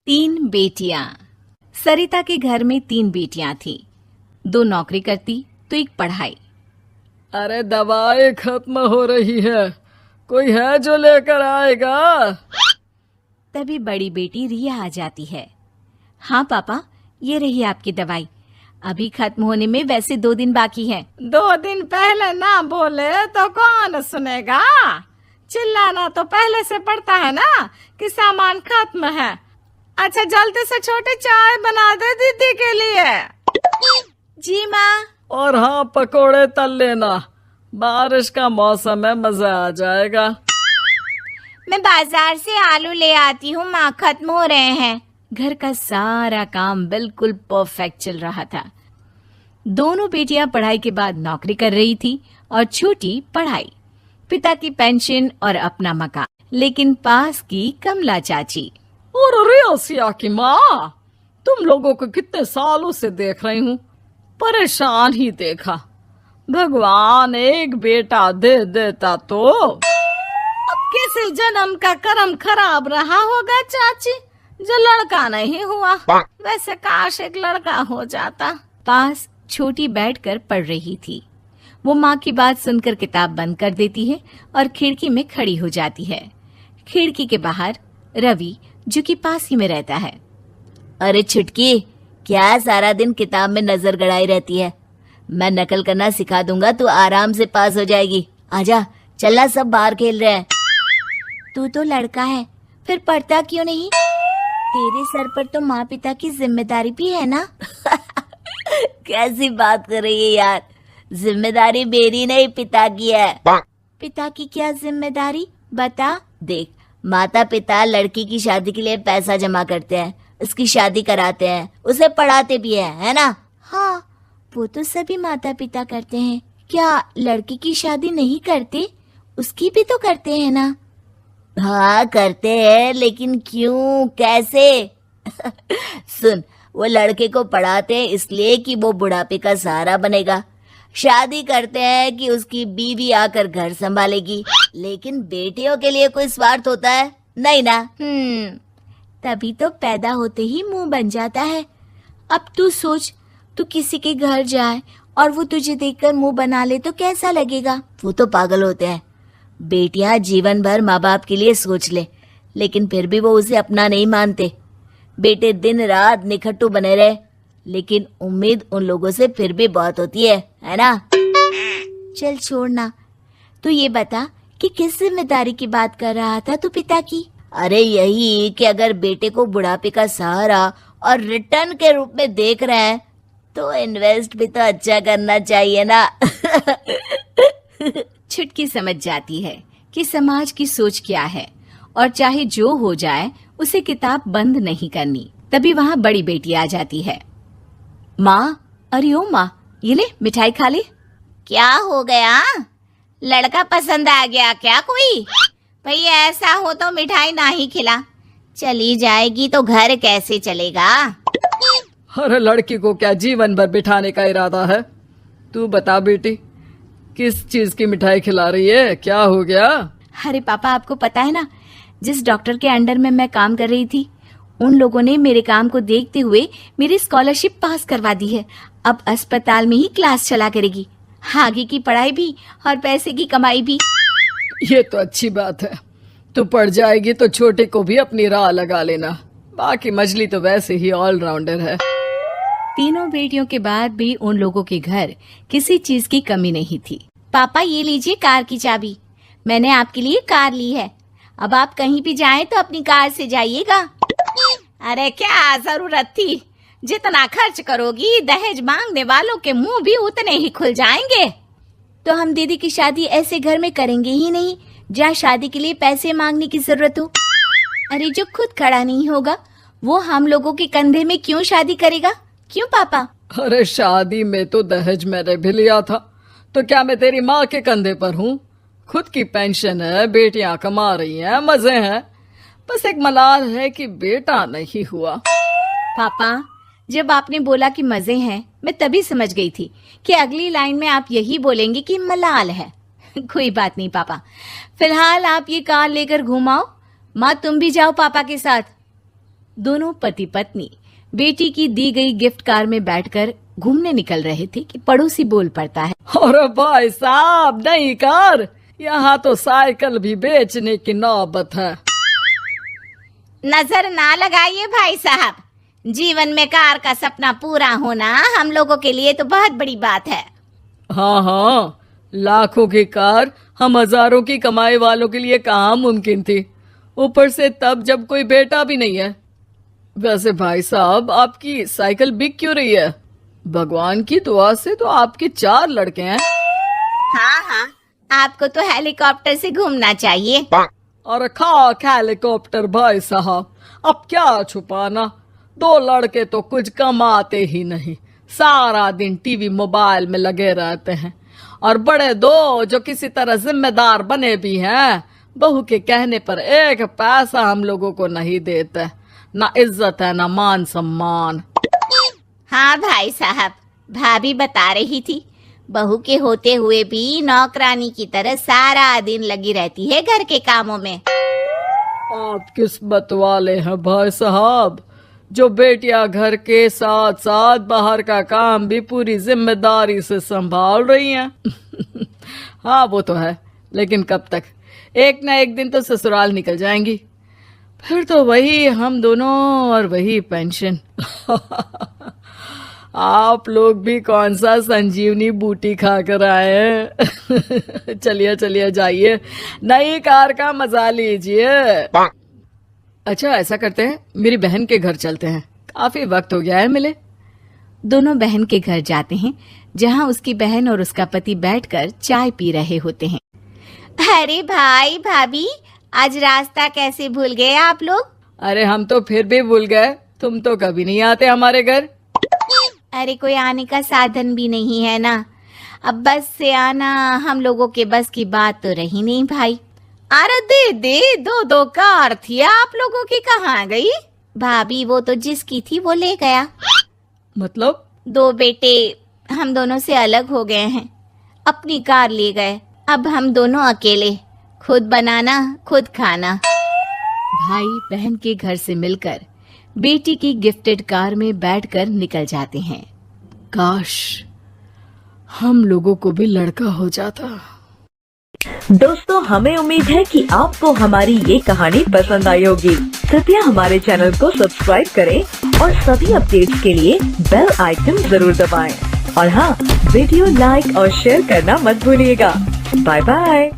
तीन बेटियां। सरिता के घर में तीन बेटियां थीं। दो नौकरी करती तो एक पढ़ाई। अरे दवाई खत्म हो रही है, कोई है जो लेकर आएगा? तभी बड़ी बेटी रिया आ जाती है। हाँ पापा, ये रही आपकी दवाई। अभी खत्म होने में वैसे 2 दिन बाकी है। 2 दिन पहले ना बोले तो कौन सुनेगा? चिल्लाना तो पहले से पड़ता है ना कि सामान खत्म है। अच्छा जल्दी से छोटी चाय बना दे दीदी के लिए। जी माँ। और हाँ, पकोड़े तल लेना, बारिश का मौसम है, मजा आ जाएगा। मैं बाजार से आलू ले आती हूँ माँ, खत्म हो रहे हैं। घर का सारा काम बिल्कुल परफेक्ट चल रहा था। दोनों बेटियां पढ़ाई के बाद नौकरी कर रही थी और छोटी पढ़ाई, पिता की पेंशन और अपना मकान। लेकिन पास की कमला चाची। और रियासिया की माँ, तुम लोगों को कितने सालों से देख रही हूँ, परेशान ही देखा। भगवान एक बेटा दे देता तो। अब किसी जन्म का कर्म खराब रहा होगा चाची, जो लड़का नहीं हुआ। वैसे काश एक लड़का हो जाता। पास छोटी बैठकर पढ़ रही थी। वो माँ की बात सुनकर किताब बंद कर देती है और खिड़की में खड़ी हो जाती है। खिड़की के बाहर रवि, जो कि पास ही में रहता है। अरे छुटकी, क्या सारा दिन किताब में नजर गड़ाई रहती है? मैं नकल करना सिखा दूंगा, तू आराम से पास हो जाएगी। आजा, चलना, सब बाहर खेल रहे हैं। तू तो लड़का है, फिर पढ़ता क्यों नहीं? तेरे सर पर तो माँ पिता की जिम्मेदारी भी है ना। कैसी बात कर रही है यार? जिम्मेदारी मेरी नहीं, पिता की है। पिता की क्या जिम्मेदारी, बता। देख, माता पिता लड़की की शादी के लिए पैसा जमा करते हैं, उसकी शादी कराते हैं, उसे पढ़ाते भी है ना? हाँ, वो तो सभी माता पिता करते हैं। क्या लड़की की शादी नहीं करते? उसकी भी तो करते हैं ना। हाँ करते हैं, लेकिन क्यों, कैसे? सुन, वो लड़के को पढ़ाते हैं इसलिए कि वो बुढ़ापे का सहारा बनेगा। शादी करते हैं कि उसकी बीवी आकर घर संभालेगी। लेकिन बेटियों के लिए कोई स्वार्थ होता है? नहीं ना। तभी तो पैदा होते ही मुंह बन जाता है। अब तू सोच, तू किसी के घर जाए और वो तुझे देखकर मुंह बना ले तो कैसा लगेगा? वो तो पागल होते हैं। बेटियां जीवन भर माँ बाप के लिए सोच ले, लेकिन फिर भी वो उसे अपना नहीं मानते। बेटे दिन रात निखट्टू बने रहे, लेकिन उम्मीद उन लोगों से फिर भी बहुत होती है ना? चल छोड़ना, तू ये बता कि किस जिम्मेदारी की बात कर रहा था तू पिता की? अरे यही कि अगर बेटे को बुढ़ापे का सहारा और रिटर्न के रूप में देख रहे हैं तो इन्वेस्ट भी तो अच्छा करना चाहिए ना। छुटकी समझ जाती है कि समाज की सोच क्या है और चाहे जो हो जाए उसे किताब बंद नहीं करनी। तभी वहाँ बड़ी बेटी आ जाती है। माँ, अरे ओ माँ, ये ले मिठाई खा ले। क्या हो गया? लड़का पसंद आ गया क्या कोई? भाई ऐसा हो तो मिठाई ना ही खिला, चली जाएगी तो घर कैसे चलेगा? अरे लड़की को क्या जीवन भर बिठाने का इरादा है? तू बता बेटी, किस चीज की मिठाई खिला रही है, क्या हो गया? अरे पापा, आपको पता है ना, जिस डॉक्टर के अंडर में मैं काम कर रही थी, उन लोगों ने मेरे काम को देखते हुए मेरी स्कॉलरशिप पास करवा दी है। अब अस्पताल में ही क्लास चला करेगी, आगे की पढ़ाई भी और पैसे की कमाई भी। ये तो अच्छी बात है। तू पढ़ जाएगी तो छोटे को भी अपनी राह लगा लेना। बाकी मजली तो वैसे ही ऑलराउंडर है। तीनों बेटियों के बाद भी उन लोगों के घर किसी चीज की कमी नहीं थी। पापा, ये लीजिए कार की चाबी, मैंने आपके लिए कार ली है। अब आप कहीं भी जाएं तो अपनी कार से जाइएगा। अरे क्या जरूरत थी? जितना खर्च करोगी दहेज मांगने वालों के मुंह भी उतने ही खुल जाएंगे। तो हम दीदी की शादी ऐसे घर में करेंगे ही नहीं जहाँ शादी के लिए पैसे मांगने की जरूरत हो। अरे जो खुद खड़ा नहीं होगा वो हम लोगों के कंधे में क्यों शादी करेगा? क्यों पापा? अरे शादी में तो दहेज मैंने भी लिया था, तो क्या मैं तेरी माँ के कंधे पर हूँ? खुद की पेंशन है, बेटियां कमा रही हैं, मजे हैं। बस एक मलाल है कि बेटा नहीं हुआ। पापा, जब आपने बोला कि मजे हैं, मैं तभी समझ गई थी कि अगली लाइन में आप यही बोलेंगे कि मलाल है। कोई बात नहीं पापा, फिलहाल आप ये कार लेकर घुमाओ। माँ, तुम भी जाओ पापा के साथ। दोनों पति पत्नी बेटी की दी गई गिफ्ट कार में बैठकर घूमने निकल रहे थे कि पड़ोसी बोल पड़ता है। अरे भाई साहब, नहीं कार, यहाँ तो साइकिल भी बेचने की नौबत है। नजर ना लगाइए भाई साहब, जीवन में कार का सपना पूरा होना हम लोगों के लिए तो बहुत बड़ी बात है। हाँ हाँ, लाखों की कार हम हजारों की कमाई वालों के लिए कहाँ मुमकिन थी, ऊपर से तब जब कोई बेटा भी नहीं है। वैसे भाई साहब, आपकी साइकिल बिक क्यों रही है? भगवान की दुआ से तो आपके 4 लड़के हैं। हाँ हाँ, आपको तो हेलीकॉप्टर से घूमना चाहिए। और खाक हेलीकॉप्टर भाई साहब, अब क्या छुपाना, 2 लड़के तो कुछ कमाते ही नहीं, सारा दिन टीवी मोबाइल में लगे रहते हैं। और बड़े 2 जो किसी तरह जिम्मेदार बने भी हैं, बहू के कहने पर 1 पैसा हम लोगों को नहीं देते, ना इज्जत है ना मान सम्मान। हाँ भाई साहब, भाभी बता रही थी, बहू के होते हुए भी नौकरानी की तरह सारा दिन लगी रहती है घर के कामों में। आप किस्मत वाले हैं भाई साहब, जो बेटियां घर के साथ साथ बाहर का काम भी पूरी जिम्मेदारी से संभाल रही हैं। हाँ वो तो है, लेकिन कब तक? एक ना एक दिन तो ससुराल निकल जाएंगी, फिर तो वही हम दोनों और वही पेंशन। आप लोग भी कौन सा संजीवनी बूटी खा कर आए हैं। चलिए चलिए जाइए, नई कार का मजा लीजिए। अच्छा ऐसा करते हैं, मेरी बहन के घर चलते हैं, काफी वक्त हो गया है मिले। दोनों बहन के घर जाते हैं, जहाँ उसकी बहन और उसका पति बैठकर चाय पी रहे होते हैं। अरे भाई भाभी, आज रास्ता कैसे भूल गए आप लोग? अरे हम तो फिर भी भूल गए, तुम तो कभी नहीं आते हमारे घर। अरे कोई आने का साधन भी नहीं है ना, अब बस से आना हम लोगों के बस की बात तो रही नहीं भाई। अरे दीदी, 2 कार थी आप लोगों की, कहाँ गई? भाभी वो तो जिसकी थी वो ले गया। मतलब? 2 बेटे हम दोनों से अलग हो गए हैं, अपनी कार ले गए, अब हम दोनों अकेले, खुद बनाना खुद खाना। भाई बहन के घर से मिलकर बेटी की गिफ्टेड कार में बैठकर निकल जाते हैं। काश हम लोगों को भी लड़का हो जाता। दोस्तों, हमें उम्मीद है कि आपको हमारी ये कहानी पसंद आई होगी। कृपया हमारे चैनल को सब्सक्राइब करें और सभी अपडेट्स के लिए बेल आइकन जरूर दबाएं। और हाँ, वीडियो लाइक और शेयर करना मत भूलिएगा। Bye bye.